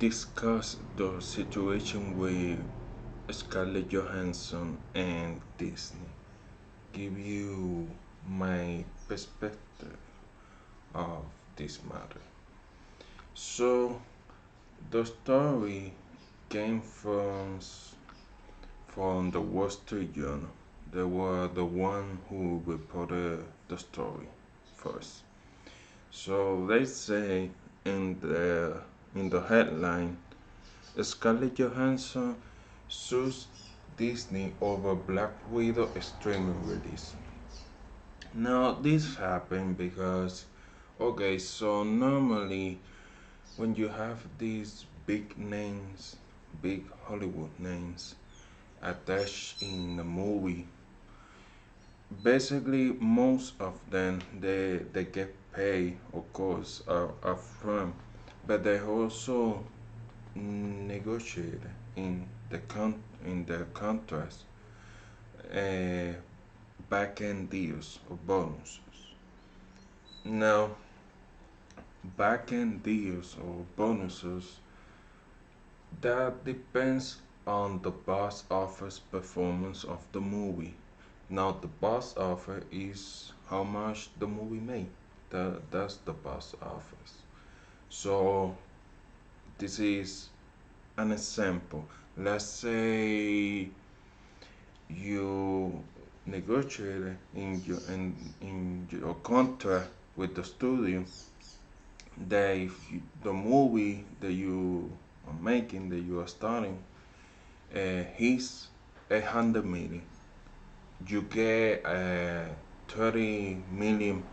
discuss the situation with Scarlett Johansson and Disney. Give you my perspective of this matter. So the story came from the Wall Street Journal. They were the one who reported the story first. So let's say in the headline, Scarlett Johansson sues Disney over Black Widow streaming release. Now this happened because okay, so normally when you have these big names, big Hollywood names attached in the movie, basically most of them they get paid of course upfront, but they also negotiate in the contracts uh, back end deals or bonuses. Now back end deals or bonuses that depends on the box office performance of the movie. Now the box office is how much the movie made. That's the box office. So this is an example. Let's say you negotiate in your contract with the studio that if the movie that you are making that you are starting hits 800 million, you get a 30 million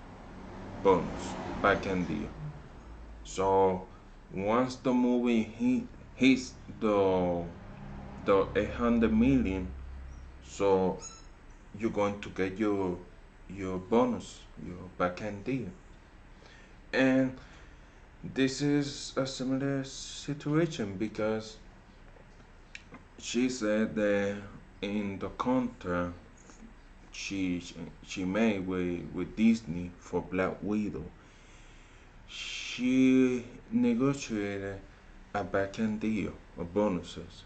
bonus back end deal. So once the movie hits the 800 million, so you're going to get your bonus, your back end deal. And this is a similar situation because she said that in the contract she she made with Disney for Black Widow, she negotiated a back end deal of bonuses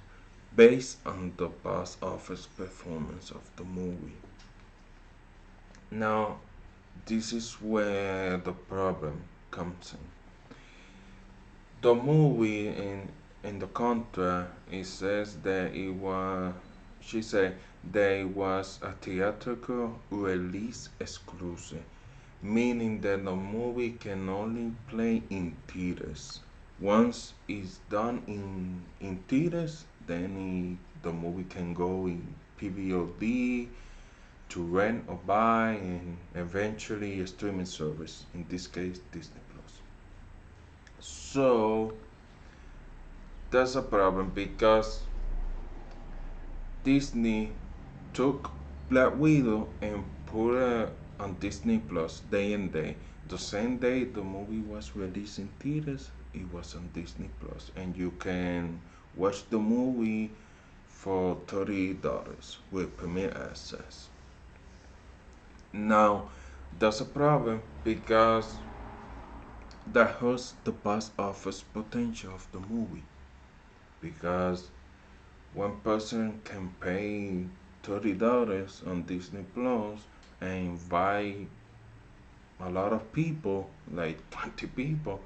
based on the box office performance of the movie. Now, this is where the problem comes in. The movie in the contract it says that it was she said that it was a theatrical release exclusive, meaning that the movie can only play in theaters. Once it's done in theaters, then the movie can go in PVOD to rent or buy, and eventually a streaming service. In this case, Disney Plus. So that's a problem because Disney took Black Widow and put it on Disney Plus day and day. The same day the movie was released in theaters, it was on Disney Plus, and you can watch the movie for $30 with Premier Access. Now, that's a problem because that hurts the box office potential of the movie because one person can pay $30 on Disney Plus and invite a lot of people, like 20 people,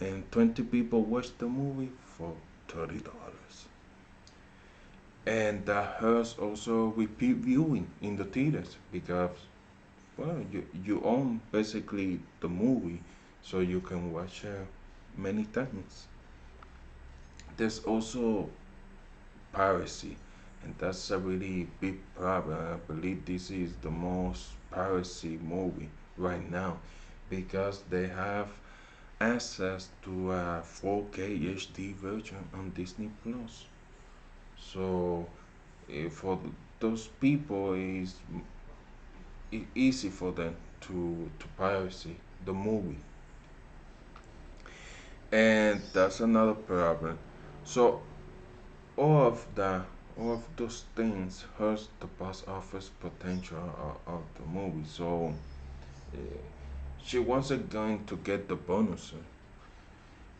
and 20 people watch the movie for $30. And that hurts also repeat viewing in the theaters because, well, you own basically the movie, so you can watch many times. There's also piracy, and that's a really big problem. I believe this is the most piracy movie right now because they have access to a 4K HD version on Disney Plus. So for those people, it's easy for them to piracy the movie, and that's another problem. So all of that, all of those things hurts the box office potential of the movie. So uh, she wasn't going to get the bonuses.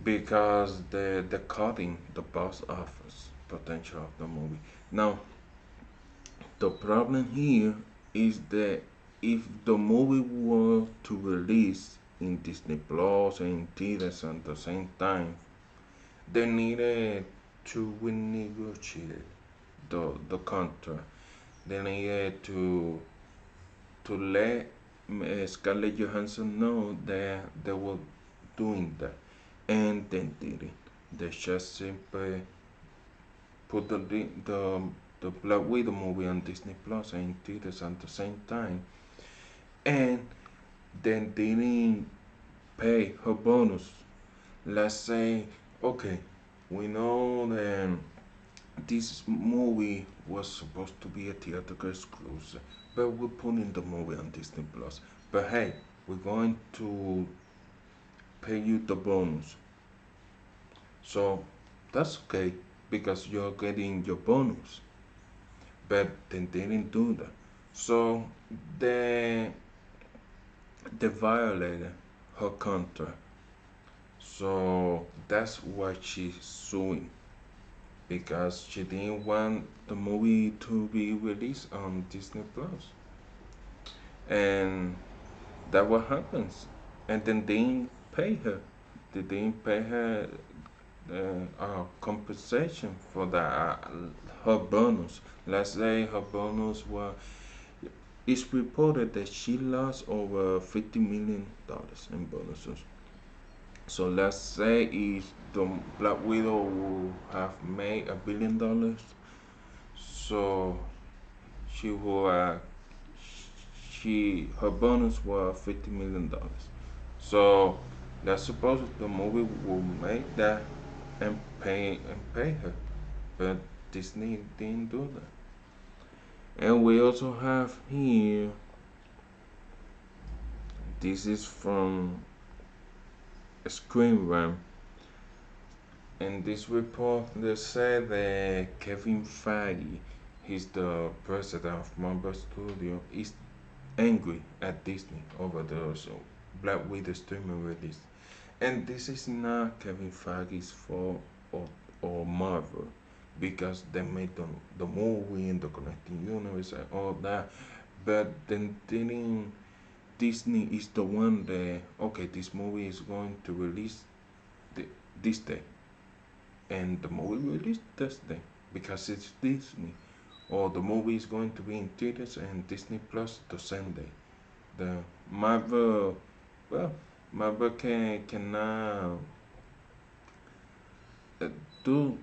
because the cutting the box office potential of the movie. Now, the problem here is that if the movie were to release in Disney Plus and in theaters at the same time, they needed to renegotiate the contract. They needed to let Scarlett Johansson know that they were doing that, and they didn't. They just simply put the Black Widow movie on Disney Plus and in theaters at the same time, and then didn't pay her bonus. Let's say, okay, we know that this movie was supposed to be a theatrical exclusive, but we're putting the movie on Disney Plus. But hey, we're going to pay you the bonus. So that's okay because you're getting your bonus. But they didn't do that. So they they violated her contract. So that's why she's suing because she didn't want the movie to be released on Disney Plus. And that what happens. And then they didn't pay her. They didn't pay her compensation for that. Her bonus. Let's say her bonus was. It's reported that she lost over $50 million in bonuses. So let's say if the Black Widow would have made $1 billion, so she will she her bonus was $50 million. So that's supposed the movie will make that and pay her, but Disney didn't do that. And we also have here. This is from Screen Rant. In this report, they said that Kevin Feige, he's the president of Marvel Studio, is angry at Disney over the Black Widow streaming release. And this is not Kevin Feige's fault or Marvel because they made the movie and the connecting universe and all that. But then didn't Disney is the one that okay, this movie is going to release this day, and the movie released this day because it's Disney, or the movie is going to be in theaters and Disney Plus the same day. The Marvel, well, Marvel cannot uh, do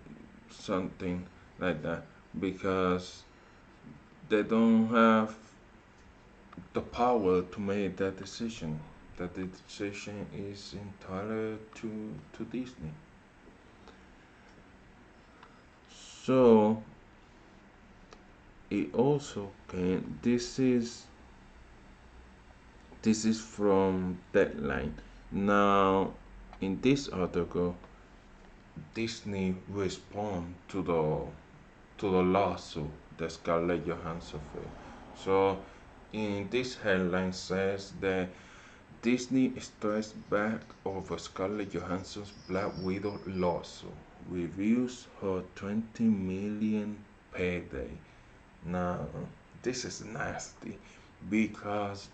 something like that because they don't have the power to make that decision. That the decision is entirely to Disney. So it also can. This is from Deadline. Now, in this article, Disney respond to the lawsuit that Scarlett Johansson filed. So, in this headline says that Disney strikes back over Scarlett Johansson's Black Widow lawsuit, reviews her 20 million payday. Now, this is nasty because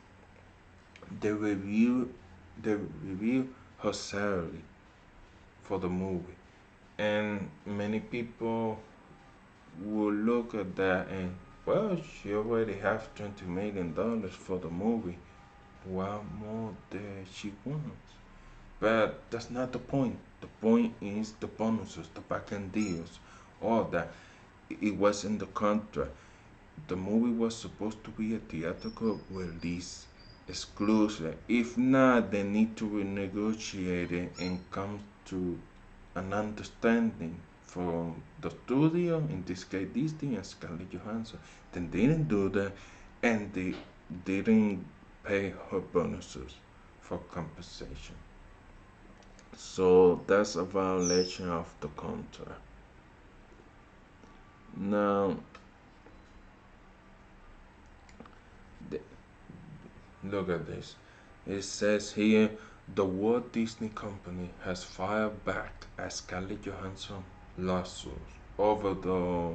they review they review her salary for the movie, and many people will look at that and well, she already have $20 million for the movie. What more does she want? But that's not the point. The point is the bonuses, the back end deals, all that. It was in the contract. The movie was supposed to be a theatrical release exclusive. If not, they need to renegotiate it and come to an understanding from the studio, in this case Disney and Scarlett Johansson. They didn't do that, and they didn't pay her bonuses for compensation. So that's a violation of the contract. Now, look at this. It says here The Walt Disney Company has filed back a Scarlett Johansson lawsuit over the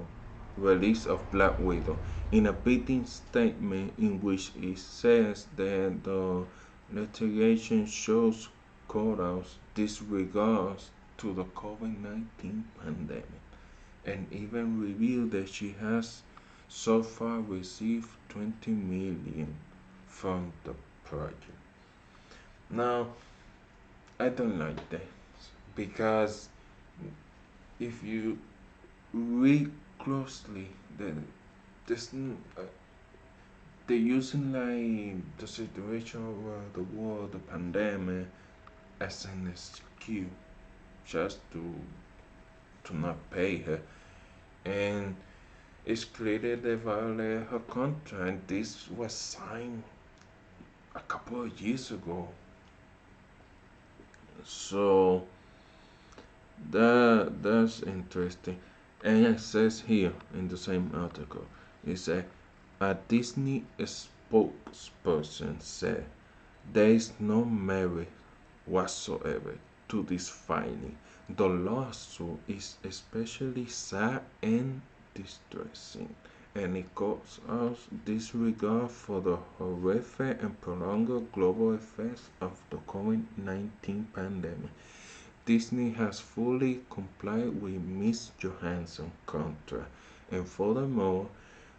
release of Black Widow in a bidding statement in which it says that the litigation shows Koda's disregards to the COVID-19 pandemic and even revealed that she has so far received 20 million from the project. Now, I don't like that because if you read closely, then this they're using like the situation over the war, the pandemic, as an excuse just to not pay her, and it's clear that they violated her contract. This was signed a couple of years ago, so that's interesting. And it says here in the same article, it said a Disney spokesperson said there is no merit whatsoever to this finding. The lawsuit is especially sad and distressing, and it calls out disregard for the horrific and prolonged global effects of the COVID-19 pandemic. Disney has fully complied with Ms. Johansson's contract, and furthermore,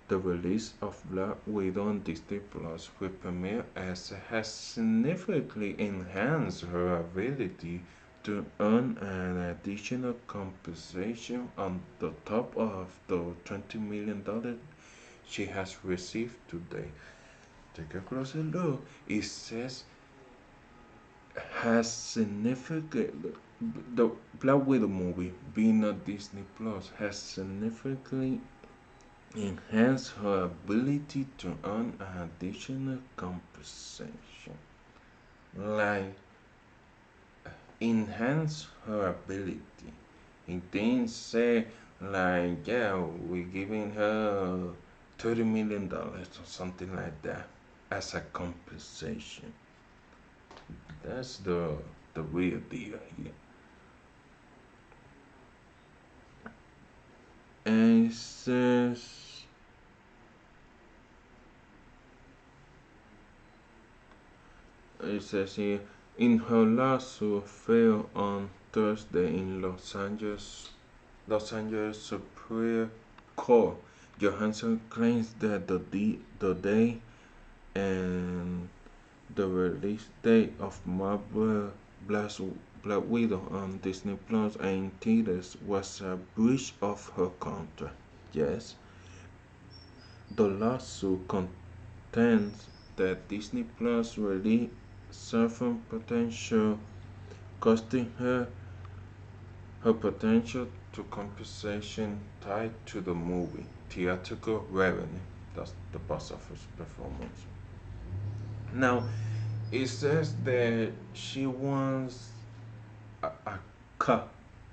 the release of Black Widow on Disney Plus with premiere as has significantly enhanced her ability to earn an additional compensation on the top of the $20 million she has received today. Take a closer look. It says has significant the Black Widow movie being on Disney Plus has significantly enhanced her ability to earn an additional compensation. Like enhance her ability. It didn't say like yeah we're giving her $30 million or something like that as a compensation. That's the real deal here. And it says here in her lawsuit filed on Thursday in Los Angeles Superior Court, Johansson claims that the day and the release date of Marvel Black, Black Widow on Disney Plus and theaters was a breach of her contract. Yes, the lawsuit contends that Disney Plus released certain potential costing her potential to compensation tied to the movie theatrical revenue. That's the box office performance. Now, it says that she wants a cut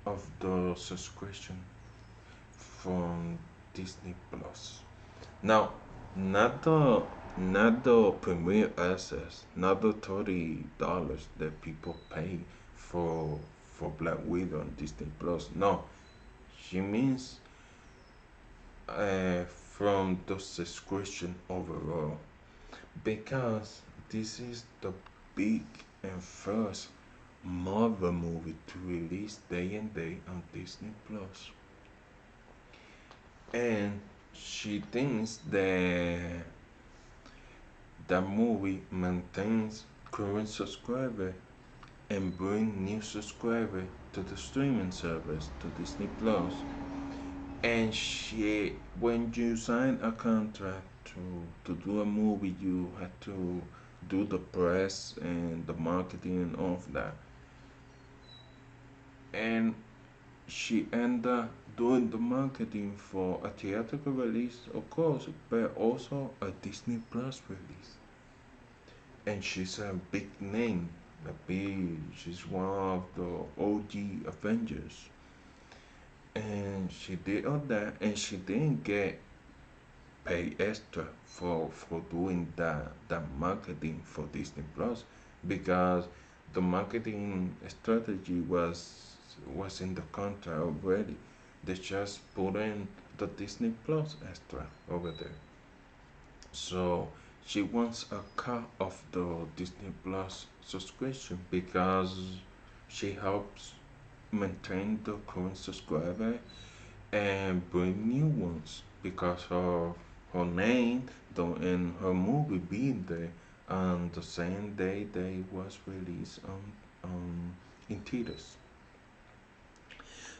of the subscription from Disney Plus. Now, not the not the premiere access, not the $30 that people pay for Black Widow on Disney Plus. No, she means from the subscription overall because this is the big and first Marvel movie to release day and day on Disney Plus, and she thinks that the movie maintains current subscribers and bring new subscribers to the streaming service to Disney Plus. And when you sign a contract to do a movie, you have to do the press and the marketing and all of that. And she ended up doing the marketing for a theatrical release, of course, but also a Disney Plus release. And she's a big name, she's one of the OG Avengers. And she did all that, and she didn't get paid extra for doing that marketing for Disney Plus because the marketing strategy was in the contract already. They just put in the Disney Plus extra over there. So she wants a cut of the Disney Plus subscription because she helps maintain the current subscriber and bring new ones because of her name and her movie being there on the same day they was released in theaters.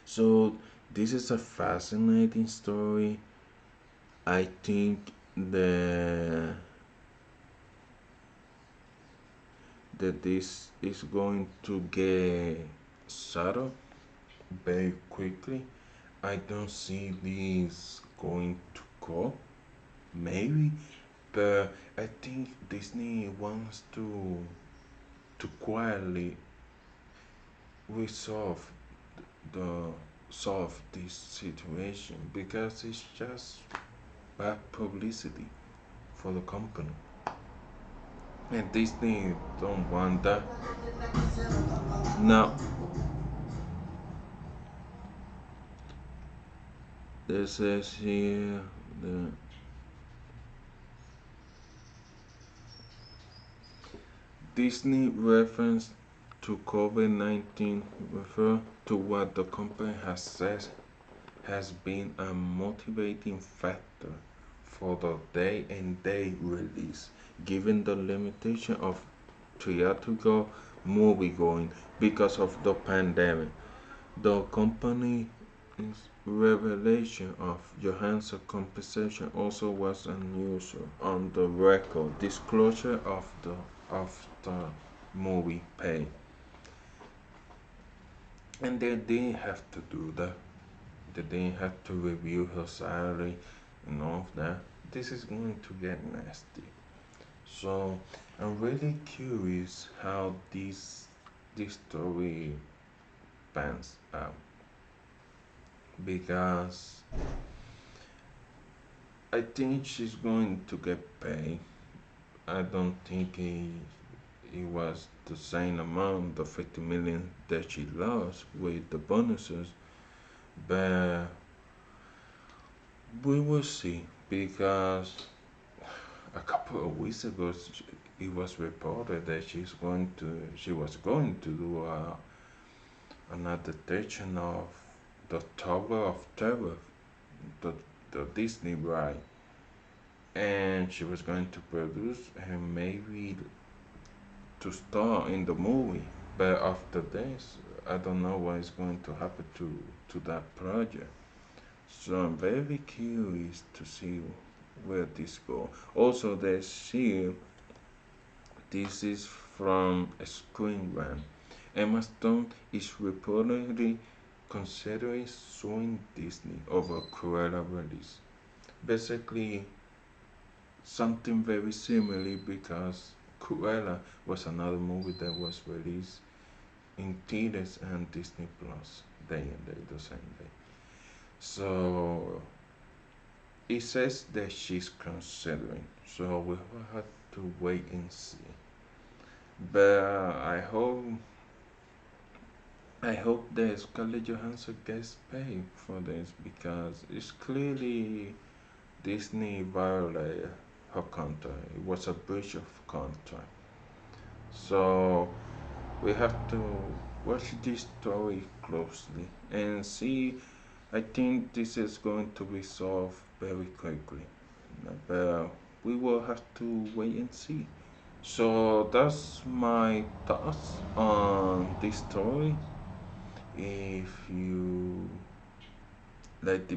So this is a fascinating story. I think the that this is going to get settled very quickly. I don't see this going to go. Maybe, but I think Disney wants to quietly resolve the solve this situation because it's just bad publicity for the company. And Disney don't want that. Now, this says here the Disney reference to COVID-19 refer to what the company has said has been a motivating factor for the day and day release, given the limitation of theatrical moviegoing because of the pandemic. The company's revelation of Johansson's compensation also was unusual on the record disclosure of the movie pay. And they didn't have to do that. They didn't have to review her salary and all of that. This is going to get nasty. So I'm really curious how this story pans out because I think she's going to get paid. I don't think it was the same amount, the 50 million that she lost with the bonuses, but we will see because a couple of weeks ago it was reported that she was going to do an adaptation of the Tower of Terror, the, the Disney ride, and she was going to produce and maybe to star in the movie. But after this, I don't know what is going to happen to that project. So I'm very curious to see where this goes. Also, this year, this is from a Screen Rant. Emma Stone is reportedly considering suing Disney over Cruella release. Basically, something very similar because Cruella was another movie that was released in theaters and Disney Plus day and day, the same day. So it says that she's considering. So we will have to wait and see. But I hope that Scarlett Johansson gets paid for this because it's clearly Disney violated her contract. It was a breach of contract. So we have to watch this story closely and see. I think this is going to resolve very quickly, but we will have to wait and see. So that's my thoughts on this story. If you like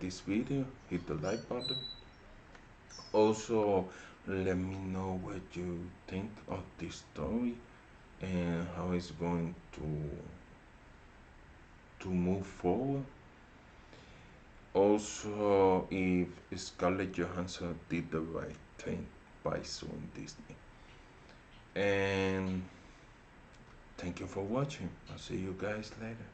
this video, hit the like button. Also, let me know what you think of this story and how it's going to move forward. Also, if Scarlett Johansson did the right thing by suing Disney. And thank you for watching. I'll see you guys later.